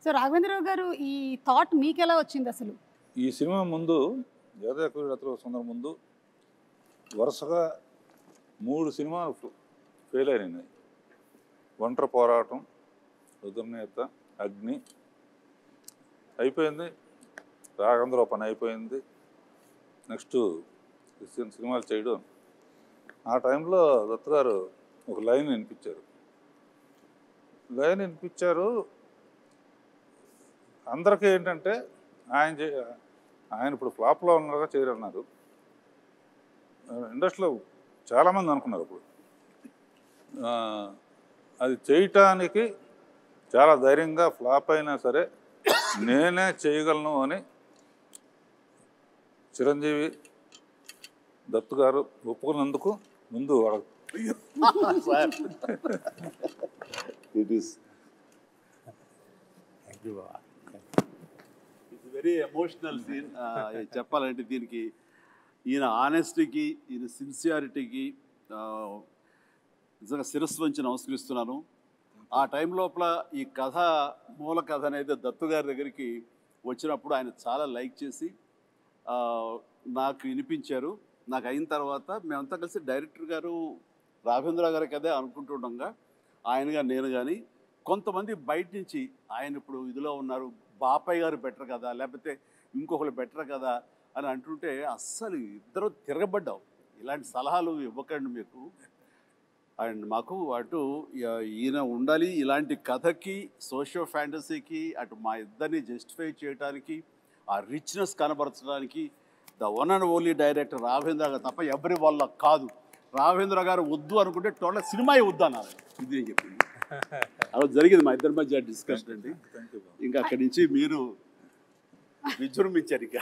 So Raghavendra Rao గారు ఈ thought మీకెలా వచ్చింది అసలు? ఈ సినిమా ముందు యోధకుడు సుందరం ముందు వరుసగా 3 సినిమాలు ఫెయిల్ అయినాయి. ఒంటరి పోరాటం, రుద్రనేత, అగ్ని అయిపోయింది. రాఘవేంద్రరావు పని అయిపోయింది. నెక్స్ట్ సినిమాలు చేయడం. ఆ టైంలో దత్తు గారు ఒక లైన్ వినిపించారు. అందరికీ ఏంటంటే ఆయన ఇప్పుడు ఫ్లాప్లో ఉన్నారుగా చేయరన్నారు. ఇండస్ట్రీలో చాలామంది అనుకున్నారు అప్పుడు. అది చేయటానికి చాలా ధైర్యంగా ఫ్లాప్ అయినా సరే నేనే చేయగలను అని చిరంజీవి దత్తు గారు ఒప్పుకున్నందుకు ముందు ఇట్స్ వెరీ ఎమోషనల్ సీన్. చెప్పాలంటే దీనికి ఈయన ఆనెస్టీకి, ఈయన సిన్సియారిటీకి నిజంగా శిరస్సు వంచి నమస్కరిస్తున్నాను. ఆ టైం లోపల ఈ కథ, మూల కథ అనేది దత్తు గారి దగ్గరికి వచ్చినప్పుడు ఆయన చాలా లైక్ చేసి నాకు వినిపించారు. నాకు అయిన తర్వాత మేమంతా కలిసి డైరెక్టర్ గారు రాఘవేంద్రరావు గారి కదే అనుకుంటుండగా ఆయనగా నేను కానీ కొంతమంది బయట నుంచి ఆయన ఇప్పుడు ఇదిలో ఉన్నారు, బాపయ్య గారు బెటర్ కదా, లేకపోతే ఇంకొకరు బెటర్ కదా అని అంటుంటే అస్సలు ఇద్దరు తిరగబడ్డాం. ఇలాంటి సలహాలు ఇవ్వకండి మీకు. అండ్ మాకు అటు ఈయన ఉండాలి, ఇలాంటి కథకి, సోషియో ఫ్యాంటసీకి, అటు మా ఇద్దరిని జస్టిఫై చేయడానికి, ఆ రిచ్నెస్ కనబరచడానికి the one and only director Raghavendra గారు తప్ప ఎవరి వల్ల కాదు. రాఘవేంద్ర గారు వద్దు అనుకుంటే టోటల్ సినిమా వద్దు అన్నారు. ఇది నేను చెప్పింది. అలా జరిగింది మా ఇద్దరి మధ్య డిస్కషన్ అండి. ఇంకా అక్కడి నుంచి మీరు విజృంభించారు. ఇంకా